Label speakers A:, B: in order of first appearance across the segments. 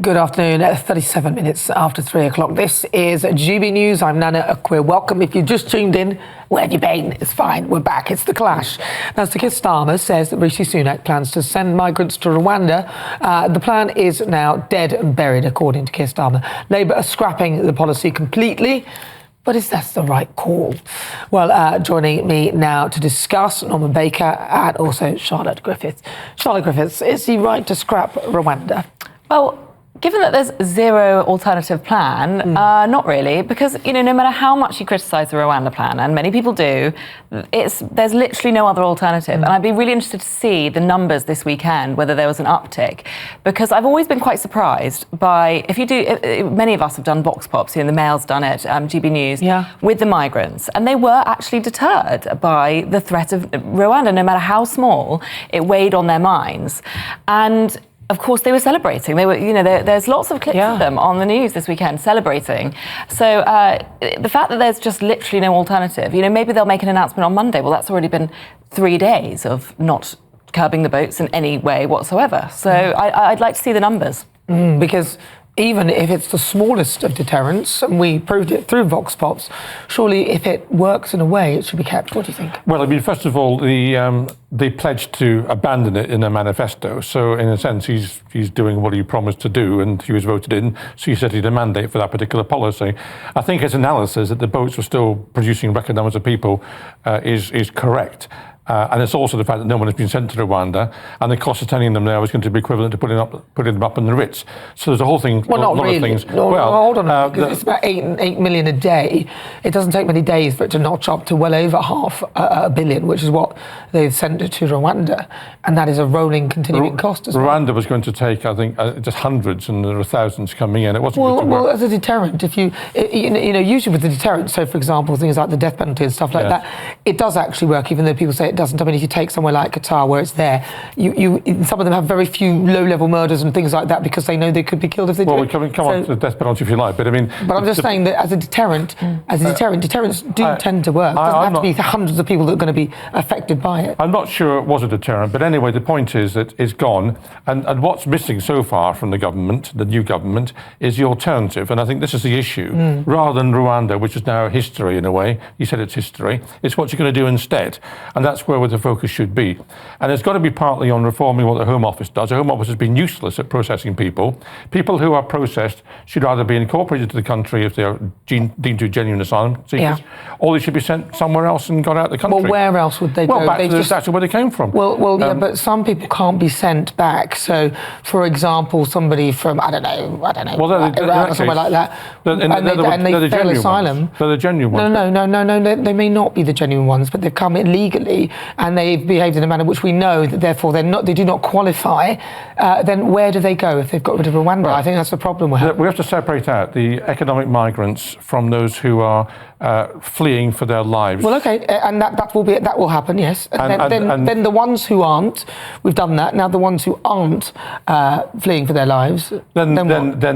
A: Good afternoon, 37 minutes after 3 o'clock. This is GB News. I'm Nana Akwe. Welcome. If you just tuned in, where have you been? It's fine. We're back. It's The Clash. Now, Keir Starmer says that Rishi Sunak plans to send migrants to Rwanda. The plan is now dead and buried, according to Keir Starmer. Labour are scrapping the policy completely. But is that the right call? Well, joining me now to discuss, Norman Baker and also Charlotte Griffiths. Charlotte Griffiths, is he right to scrap Rwanda?
B: Well, given that there's zero alternative plan, not really, because, you know, no matter how much you criticise the Rwanda plan, and many people do, there's literally no other alternative. And I'd be really interested to see the numbers this weekend, whether there was an uptick, because I've always been quite surprised by, many of us have done Vox Pops, you know, the Mail's done it, GB News, with the migrants, and they were actually deterred by the threat of Rwanda, no matter how small, it weighed on their minds. And of course, they were celebrating. They were, you know, there's lots of clips of them on the news this weekend celebrating. So the fact that there's just literally no alternative, you know, maybe they'll make an announcement on Monday. Well, that's already been 3 days of not curbing the boats in any way whatsoever. So I'd like to see the numbers.
A: Because even if it's the smallest of deterrents, and we proved it through Vox Pops, surely if it works in a way, it should be kept. What do you think?
C: Well, I mean, first of all, they pledged to abandon it in a manifesto. So in a sense, he's doing what he promised to do, and he was voted in. So he said he'd a mandate for that particular policy. I think his analysis that the boats were still producing record numbers of people is correct. And it's also the fact that no one has been sent to Rwanda, and the cost of sending them there is going to be equivalent to putting them up in the Ritz. So there's a whole thing.
A: Well, not
C: lot
A: really.
C: Of things.
A: No, hold on, because it's about 8 million a day. It doesn't take many days for it to notch up to well over $500 million, which is what they've sent to Rwanda, and that is a rolling, continuing cost as well.
C: Rwanda was going to take, I think, just hundreds, and there are thousands coming in. It wasn't going to work.
A: Well, as a deterrent, if you know, usually with the deterrent, so for example, things like the death penalty and stuff like that, it does actually work, even though people say it doesn't. I mean, if you take somewhere like Qatar, where it's there, some of them have very few low-level murders and things like that because they know they could be killed if they do.
C: Well, we come on to the death penalty if you like, but I mean.
A: But I'm just saying that as a deterrent, deterrents do tend to work. It doesn't have to be hundreds of people that are going to be affected by it.
C: I'm not sure it was a deterrent, but anyway, the point is that it's gone, and what's missing so far from the government, the new government, is the alternative, and I think this is the issue. Rather than Rwanda, which is now history in a way, you said it's history, it's what you're going to do instead, and that's where the focus should be. And it's got to be partly on reforming what the Home Office does. The Home Office has been useless at processing people. People who are processed should either be incorporated to the country if they are deemed to be genuine asylum seekers, or they should be sent somewhere else and got out of the country.
A: Well, where else would they go?
C: Well, back to that's where they came from.
A: Well, yeah, but some people can't be sent back. So, for example, somebody from, I don't know, Iran or somewhere like that, and they fail asylum.
C: They're the genuine ones.
A: No, they may not be the genuine ones, but they've come illegally and they've behaved in a manner which we know that therefore they do not qualify. Then where do they go if they've got rid of Rwanda? Right. I think that's the problem we have.
C: We have to separate out the economic migrants from those who are fleeing for their lives.
A: Well, okay, and that will happen, yes. And then the ones who aren't, we've done that. Now the ones who aren't fleeing for their lives,
C: then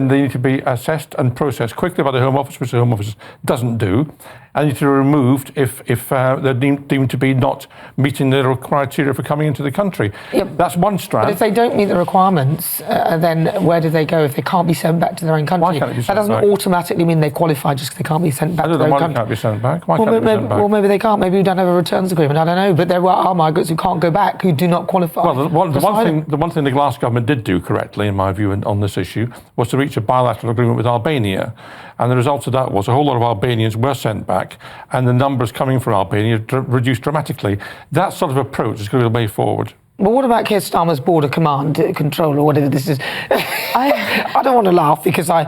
C: they need to be assessed and processed quickly by the Home Office, which the Home Office doesn't do, and need to be removed if they're deemed to be not meeting the criteria for coming into the country. Yep. That's one strand.
A: But if they don't meet the requirements, then where do they go if they can't be sent back to their own country?
C: Why can't they be sent
A: that doesn't
C: back?
A: Automatically mean they qualify just because they can't be sent back to their own country.
C: Can't be sent back? Why can't they be sent back?
A: Well, maybe they can't. Maybe we don't have a returns agreement. I don't know. But there are migrants who can't go back who do not qualify.
C: Well, the one thing the last government did do correctly, in my view, on this issue, was to reach a bilateral agreement with Albania. And the result of that was a whole lot of Albanians were sent back, and the numbers coming from Albania reduced dramatically. That sort of approach is going to be the way forward.
A: But what about Keir Starmer's border command control or whatever this is? I don't want to laugh because I'm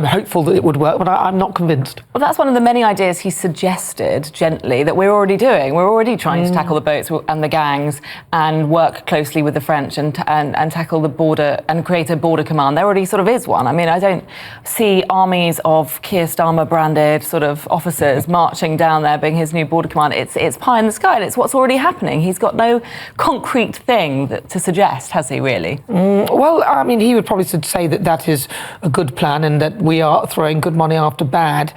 A: hopeful that it would work, but I'm not convinced.
B: Well, that's one of the many ideas he suggested gently that we're already doing. We're already trying to tackle the boats and the gangs and work closely with the French and tackle the border and create a border command. There already sort of is one. I mean, I don't see armies of Keir Starmer branded sort of officers marching down there being his new border command. It's pie in the sky, and it's what's already happening. He's got no concrete thing to suggest, has he really?
A: Well, I mean, he would probably say that is a good plan and that we are throwing good money after bad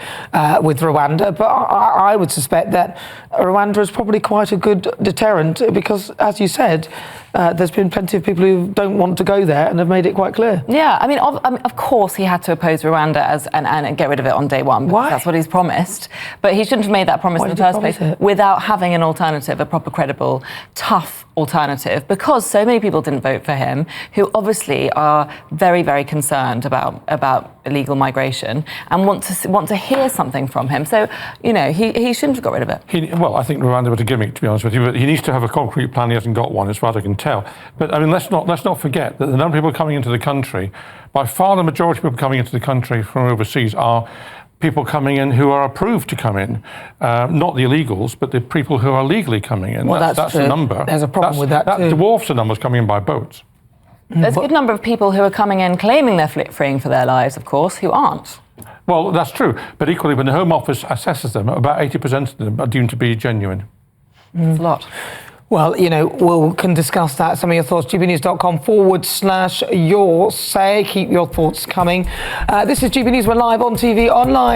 A: with Rwanda, but I would suspect that Rwanda is probably quite a good deterrent because, as you said, there's been plenty of people who don't want to go there and have made it quite clear.
B: Yeah, I mean, of course he had to oppose Rwanda and get rid of it on day one.
A: Why?
B: That's what he's promised. But he shouldn't have made that promise in the first place without having an alternative, a proper, credible, tough alternative, because so many people didn't vote for him, who obviously are very, very concerned about illegal migration and want to hear something from him. So, you know, he shouldn't have got rid of it.
C: Well, I think Rwanda was a gimmick, to be honest with you, but he needs to have a concrete plan. He hasn't got one, as far as I can tell. But I mean, let's not forget that the number of people coming into the country, by far the majority of people coming into the country from overseas are people coming in who are approved to come in, not the illegals, but the people who are legally coming in.
A: Well, that's
C: the number.
A: There's a problem with that too.
C: That dwarfs the numbers coming in by boats.
B: There's a good number of people who are coming in claiming they're fleeing for their lives, of course, who aren't.
C: Well, that's true. But equally, when the Home Office assesses them, about 80% of them are deemed to be genuine.
B: It's a lot.
A: Well, you know, we can discuss that. Some of your thoughts, gbnews.com/your say. Keep your thoughts coming. This is GB News. We're live on TV, online.